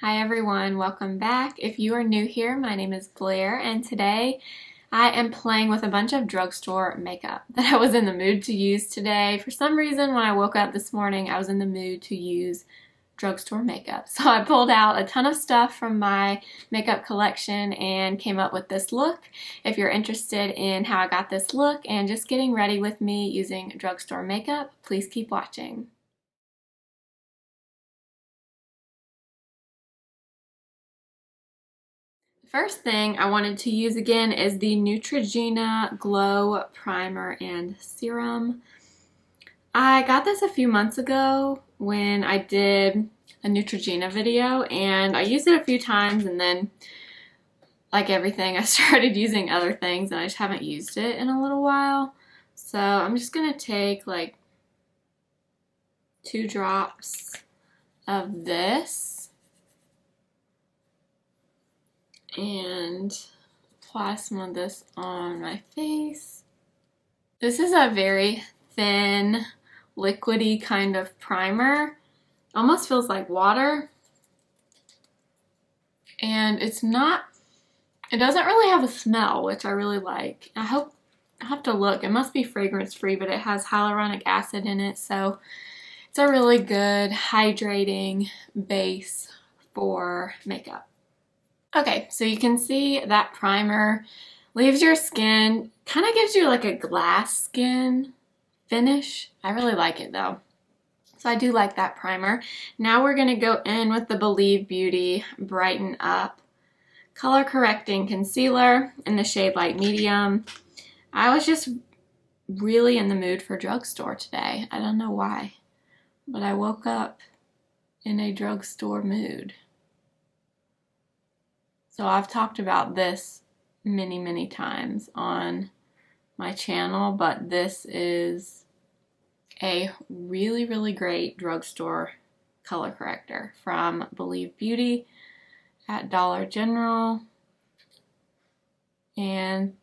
Hi everyone, welcome back. If you are new here, my name is Blair and today I am playing with a bunch of drugstore makeup that I was in the mood to use today. For some reason when I woke up this morning I was in the mood to use drugstore makeup. So I pulled out a ton of stuff from my makeup collection and came up with this look. If you're interested in how I got this look and just getting ready with me using drugstore makeup, please keep watching. First thing I wanted to use again is the Neutrogena Glow Primer and Serum. I got this a few months ago when I did a Neutrogena video and I used it a few times and then, like everything, I started using other things and I just haven't used it in a little while. So I'm just going to take like 2 drops of this and apply some of this on my face. This is a very thin, liquidy kind of primer. Almost feels like water. And it doesn't really have a smell, which I really like. I have to look. It must be fragrance free, but it has hyaluronic acid in it, so it's a really good hydrating base for makeup. Okay, so you can see that primer leaves your skin, kind of gives you like a glass skin finish. I really like it though. So I do like that primer. Now we're gonna go in with the Believe Beauty Brighten Up Color Correcting Concealer in the shade Light Medium. I was just really in the mood for drugstore today. I don't know why, but I woke up in a drugstore mood. So I've talked about this many times on my channel, but this is a really great drugstore color corrector from Believe Beauty at Dollar General. And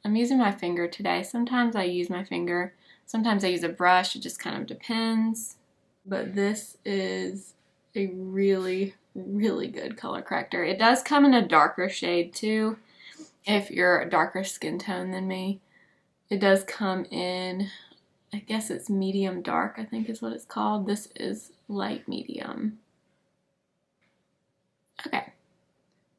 I'm using my finger today. Sometimes I use my finger, sometimes I use a brush, it just kind of depends. But this is a really good color corrector. It does come in a darker shade too, if you're a darker skin tone than me. It does come in, I guess it's medium dark, I think is what it's called. This is light medium. Okay,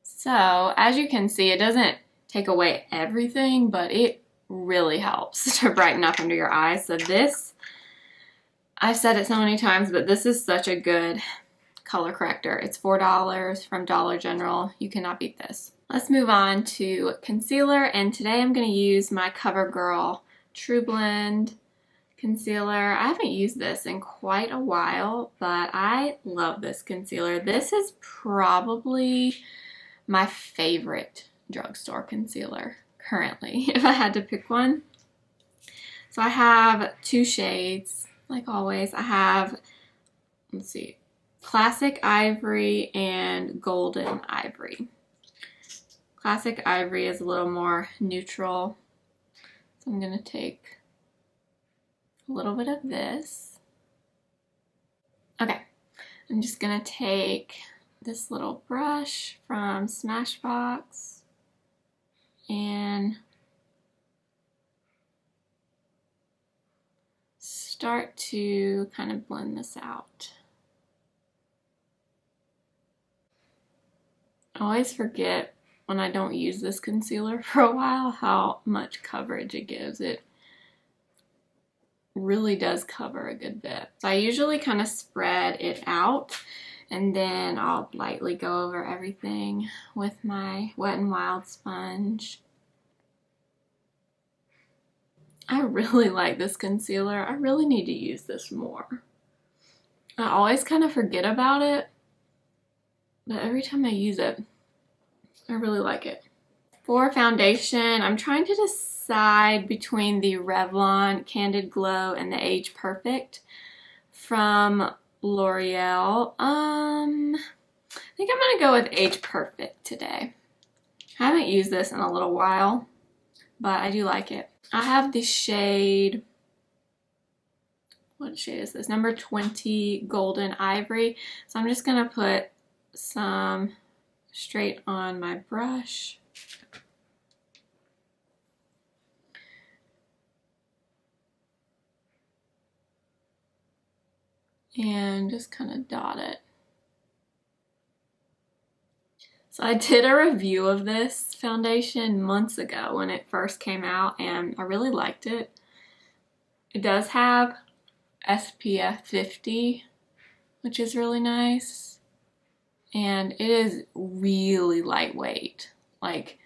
so as you can see, it doesn't take away everything, but it really helps to brighten up under your eyes. So this, I've said it so many times, but this is such a good color corrector. It's $4 from Dollar General. You cannot beat this. Let's move on to concealer, and today I'm going to use my Covergirl Trublend concealer. I haven't used this in quite a while, but I love this concealer. This is probably my favorite drugstore concealer currently, if I had to pick one. So I have 2 shades, like always. I have, let's see, Classic Ivory and Golden Ivory. Classic Ivory is a little more neutral, so I'm going to take a little bit of this. Okay, I'm just going to take this little brush from Smashbox and start to kind of blend this out. I always forget when I don't use this concealer for a while how much coverage it gives. It really does cover a good bit. So I usually kind of spread it out and then I'll lightly go over everything with my Wet n Wild sponge. I really like this concealer. I really need to use this more. I always kind of forget about it, but every time I use it, I really like it. For foundation, I'm trying to decide between the Revlon Candid Glow and the Age Perfect from Loreal. I think I'm gonna go with Age Perfect today. I haven't used this in a little while, but I do like it. I have the shade, what shade is this? Number 20 Golden Ivory. So I'm just gonna put some straight on my brush. And just kind of dot it. So I did a review of this foundation months ago when it first came out, and I really liked it. It does have SPF 50, which is really nice. And it is really lightweight. Like,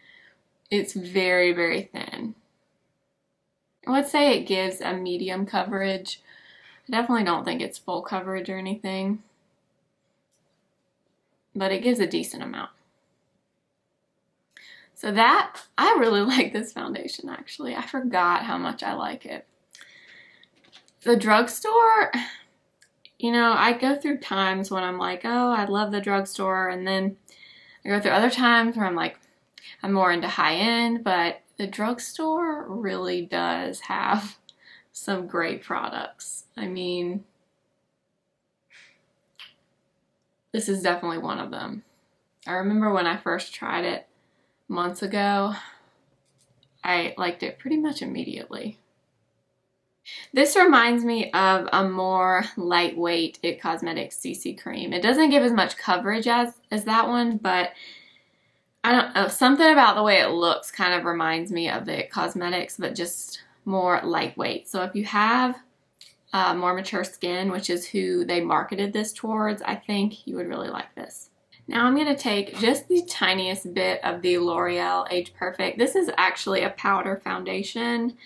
it's very, very thin. I would say it gives a medium coverage. I definitely don't think it's full coverage or anything, but it gives a decent amount. So that, I really like this foundation actually. I forgot how much I like it. The Drugstore, you know, I go through times when I'm like, oh, I love the Drugstore, and then I go through other times where I'm like, I'm more into high-end, but the Drugstore really does have some great products. I mean, this is definitely one of them. I remember when I first tried it months ago, I liked it pretty much immediately. This reminds me of a more lightweight IT Cosmetics CC cream. It doesn't give as much coverage as that one, but I don't know, something about the way it looks kind of reminds me of the IT Cosmetics, but just more lightweight. So if you have more mature skin, which is who they marketed this towards, I think you would really like this. Now I'm going to take just the tiniest bit of the L'Oreal Age Perfect. This is actually a powder foundation,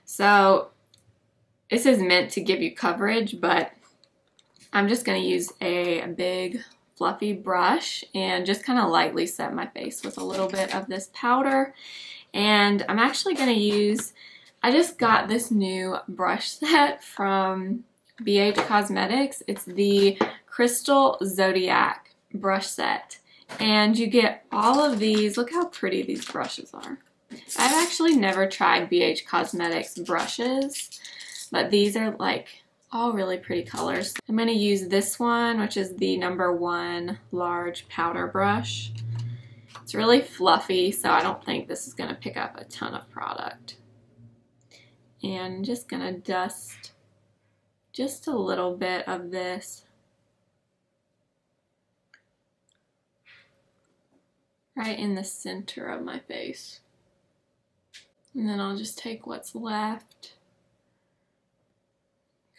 so this is meant to give you coverage, but I'm just going to use a big fluffy brush and just kind of lightly set my face with a little bit of this powder. And I'm actually going to use, I just got this new brush set from Beige Cosmetics. It's the Crystal Zodiac brush set, and you get all of these. Look how pretty these brushes are. I've actually never tried BH Cosmetics brushes, but these are like all really pretty colors. I'm going to use this one, which is the #1 large powder brush. It's really fluffy, so I don't think this is going to pick up a ton of product. And I'm just going to dust just a little bit of this right in the center of my face. And then I'll just take what's left,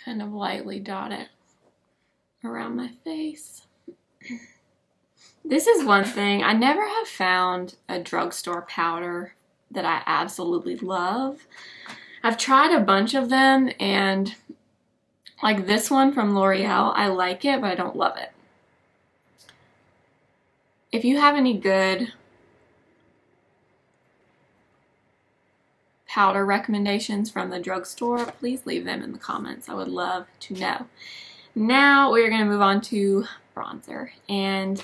kind of lightly dot it around my face. This is one thing, I never have found a drugstore powder that I absolutely love. I've tried a bunch of them, and like this one from L'Oreal, I like it, but I don't love it. If you have any good powder recommendations from the drugstore, please leave them in the comments. I would love to know. Now we're going to move on to bronzer, and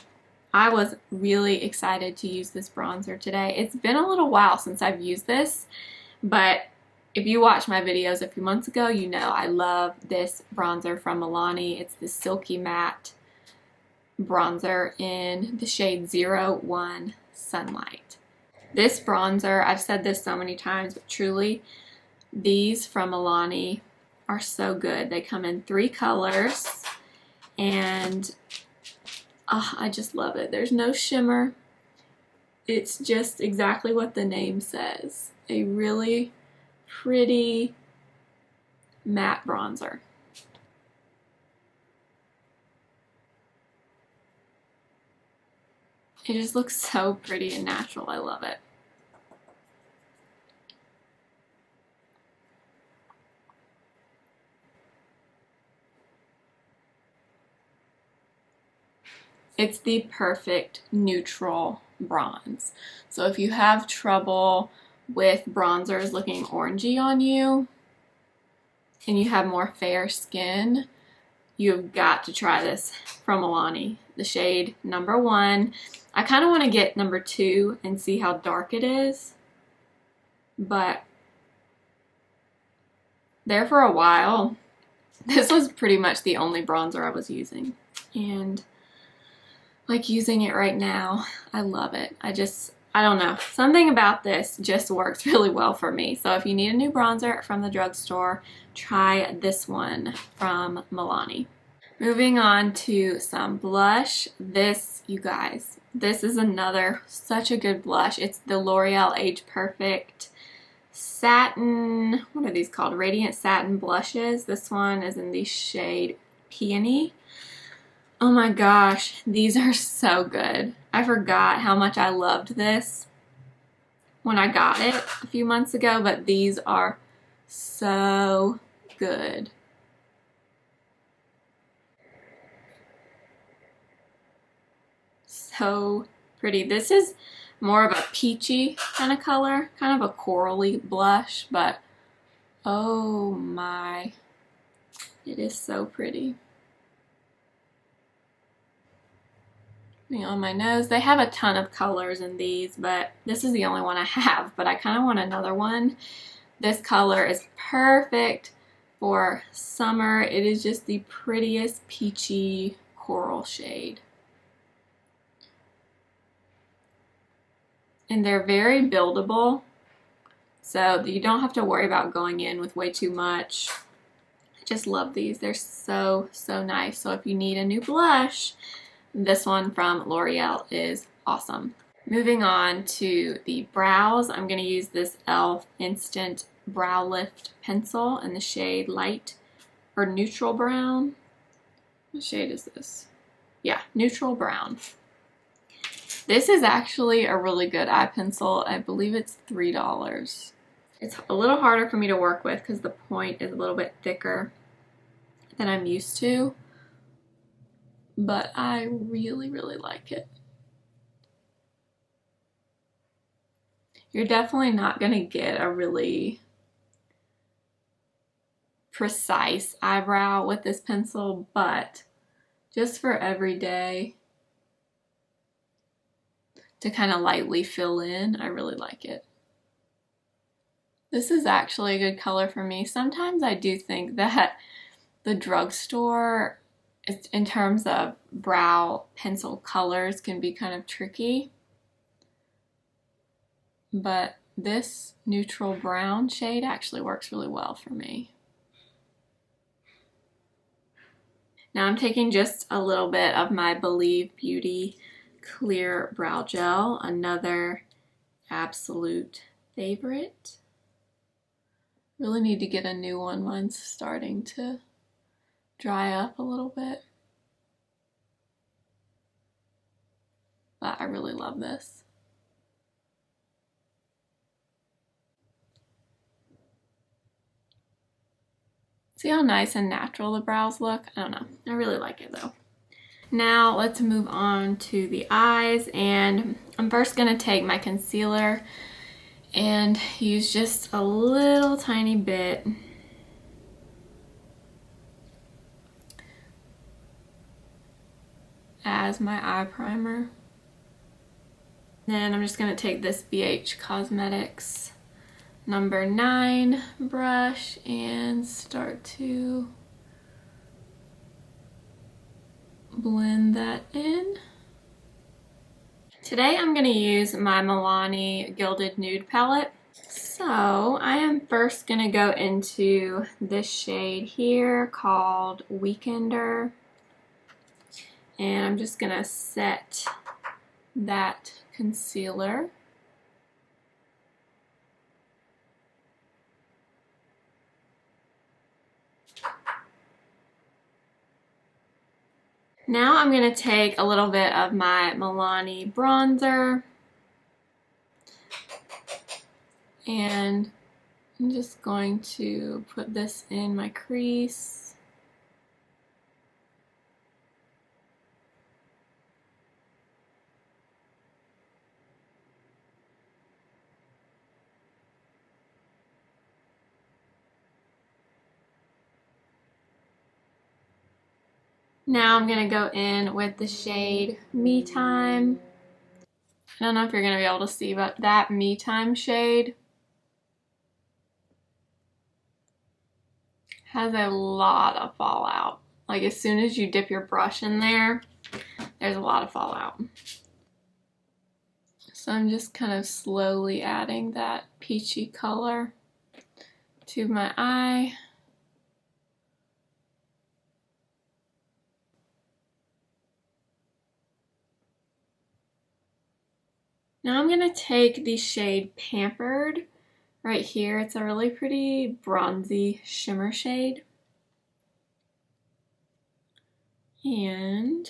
I was really excited to use this bronzer today. It's been a little while since I've used this, but if you watched my videos a few months ago, you know I love this bronzer from Milani. It's the Silky Matte bronzer in the shade 01 Sunlight. This bronzer, I've said this so many times, but truly, these from Milani are so good. They come in 3 colors, and I just love it. There's no shimmer. It's just exactly what the name says. A really pretty matte bronzer. It just looks so pretty and natural. I love it. It's the perfect neutral bronze. So if you have trouble with bronzers looking orangey on you and you have more fair skin, you've got to try this from Milani, the shade #1. I kind of want to get #2 and see how dark it is, but there for a while, this was pretty much the only bronzer I was using. And like using it right now. I love it. I don't know. Something about this just works really well for me. So if you need a new bronzer from the drugstore, try this one from Milani. Moving on to some blush. This, you guys, this is another such a good blush. It's the L'Oreal Age Perfect Satin, what are these called? Radiant Satin blushes. This one is in the shade Peony. Oh my gosh, these are so good. I forgot how much I loved this when I got it a few months ago, but these are so good. So pretty. This is more of a peachy kind of color, kind of a corally blush, but oh my, it is so pretty. On my nose. They have a ton of colors in these, but this is the only one I have, but I kind of want another one. This color is perfect for summer. It is just the prettiest peachy coral shade. And they're very buildable, so you don't have to worry about going in with way too much. I just love these. They're so, so nice. So if you need a new blush, this one from L'Oreal is awesome. Moving on to the brows, I'm going to use this e.l.f. Instant Brow Lift Pencil in the shade Light or Neutral Brown. What shade is this? Yeah, Neutral Brown. This is actually a really good eye pencil. I believe it's $3. It's a little harder for me to work with because the point is a little bit thicker than I'm used to. But I really, really like it. You're definitely not going to get a really precise eyebrow with this pencil, but just for every day to kind of lightly fill in, I really like it. This is actually a good color for me. Sometimes I do think that the drugstore, in terms of brow pencil colors, can be kind of tricky. But this neutral brown shade actually works really well for me. Now I'm taking just a little bit of my Believe Beauty Clear Brow Gel, another absolute favorite. Really need to get a new one. Mine's starting to dry up a little bit. But I really love this. See how nice and natural the brows look? I don't know. I really like it though. Now let's move on to the eyes, and I'm first going to take my concealer and use just a little tiny bit as my eye primer. Then I'm just going to take this BH Cosmetics number 9 brush and start to blend that in. Today I'm going to use my Milani Gilded Nude palette. So I am first going to go into this shade here called Weekender. And I'm just going to set that concealer. Now I'm going to take a little bit of my Milani bronzer and I'm just going to put this in my crease. Now I'm going to go in with the shade Me Time. I don't know if you're going to be able to see, but that Me Time shade has a lot of fallout. Like as soon as you dip your brush in there, there's a lot of fallout. So I'm just kind of slowly adding that peachy color to my eye. Now I'm going to take the shade Pampered right here. It's a really pretty bronzy shimmer shade. And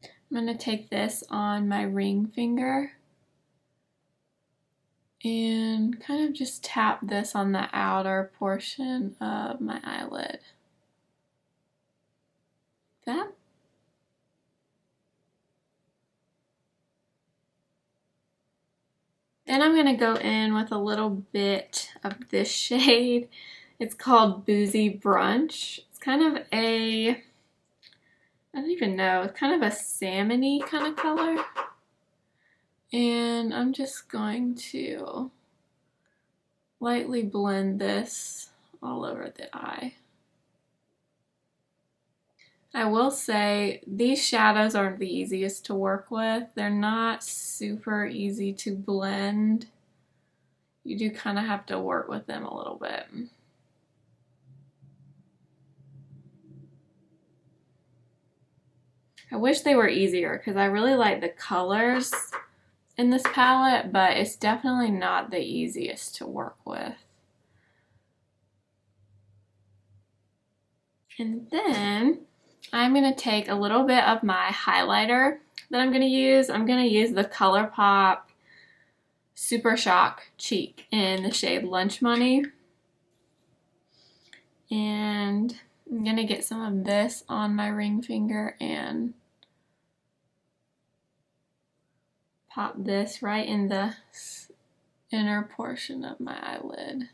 I'm going to take this on my ring finger and kind of just tap this on the outer portion of my eyelid. That. Then I'm going to go in with a little bit of this shade. It's called Boozy Brunch. It's kind of a, I don't even know, it's kind of a salmon-y kind of color. And I'm just going to lightly blend this all over the eye. I will say these shadows aren't the easiest to work with. They're not super easy to blend. You do kind of have to work with them a little bit. I wish they were easier because I really like the colors in this palette, but it's definitely not the easiest to work with. And then I'm going to take a little bit of my highlighter that I'm going to use. I'm going to use the ColourPop Super Shock Cheek in the shade Lunch Money. And I'm going to get some of this on my ring finger and pop this right in the inner portion of my eyelid.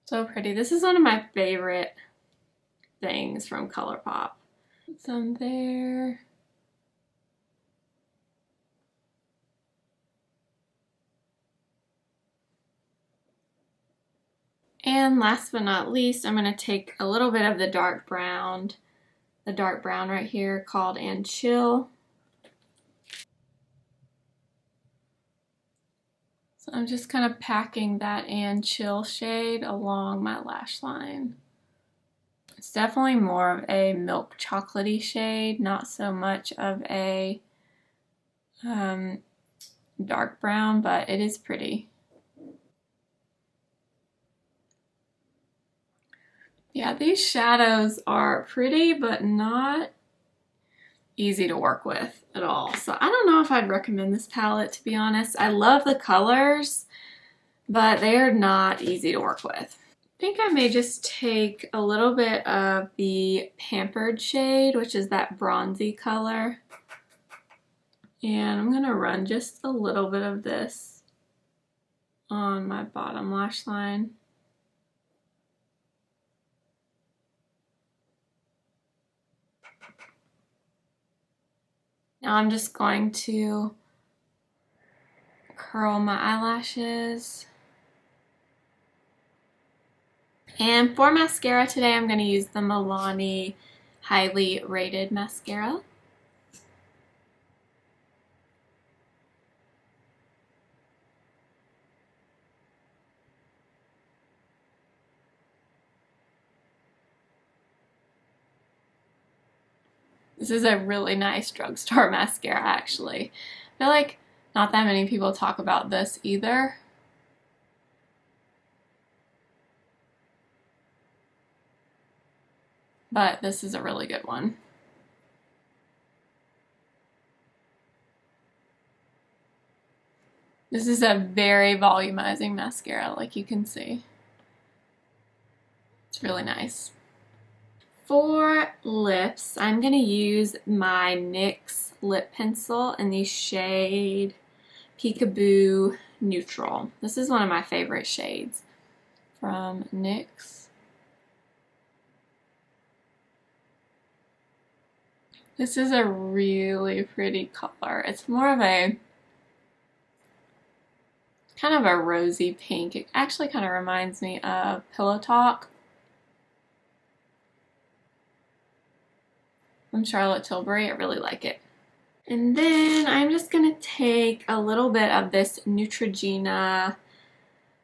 So pretty. This is one of my favorite things from ColourPop. Some there. And last but not least, I'm going to take a little bit of the dark brown right here called And Chill. So I'm just kind of packing that And Chill shade along my lash line. It's definitely more of a milk chocolatey shade, not so much of a dark brown, but it is pretty. Yeah, these shadows are pretty, but not easy to work with at all. So I don't know if I'd recommend this palette, to be honest. I love the colors, but they are not easy to work with. I think I may just take a little bit of the Pampered shade, which is that bronzy color. And I'm going to run just a little bit of this on my bottom lash line. Now I'm just going to curl my eyelashes. And for mascara today, I'm going to use the Milani Highly Rated Mascara. This is a really nice drugstore mascara, actually. I feel like not that many people talk about this either. But this is a really good one. This is a very volumizing mascara, like you can see. It's really nice. For lips, I'm going to use my NYX lip pencil in the shade Peekaboo Neutral. This is one of my favorite shades from NYX. This is a really pretty color. It's more of a kind of a rosy pink. It actually kind of reminds me of Pillow Talk from Charlotte Tilbury. I really like it. And then I'm just going to take a little bit of this Neutrogena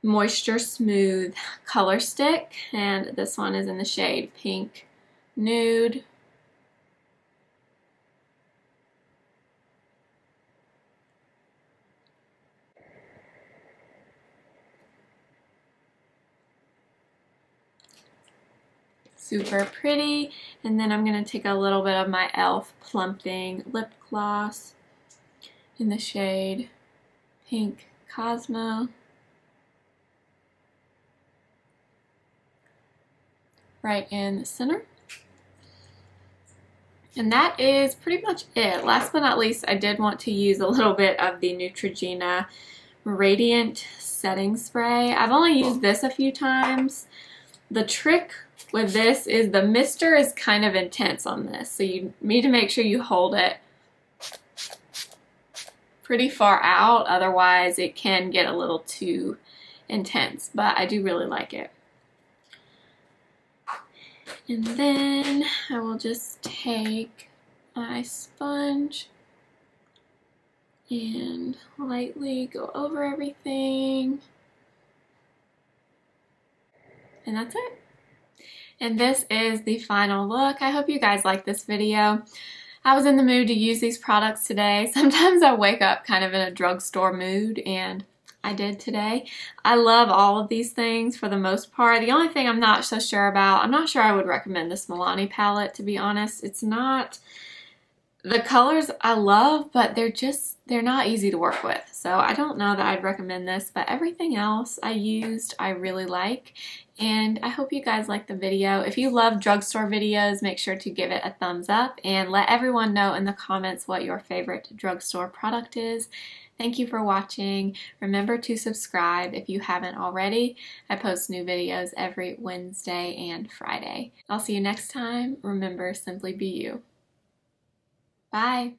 Moisture Smooth color stick, and this one is in the shade Pink Nude. Super pretty. And then I'm going to take a little bit of my e.l.f. Plumping Lip Gloss in the shade Pink Cosmo. Right in the center. And that is pretty much it. Last but not least, I did want to use a little bit of the Neutrogena Radiant Setting Spray. I've only used this a few times. The trick with this is the mister is kind of intense on this, so you need to make sure you hold it pretty far out, otherwise it can get a little too intense, but I do really like it. And then I will just take my sponge and lightly go over everything. And that's it. And this is the final look. I hope you guys like this video. I was in the mood to use these products today. Sometimes I wake up kind of in a drugstore mood, and I did today. I love all of these things for the most part. The only thing I'm not so sure about, I'm not sure I would recommend this Milani palette, to be honest. It's not, the colors I love, but they're not easy to work with. So I don't know that I'd recommend this, but everything else I used I really like. And I hope you guys like the video. If you love drugstore videos, make sure to give it a thumbs up and let everyone know in the comments what your favorite drugstore product is. Thank you for watching. Remember to subscribe if you haven't already. I post new videos every Wednesday and Friday. I'll see you next time. Remember, simply be you. Bye.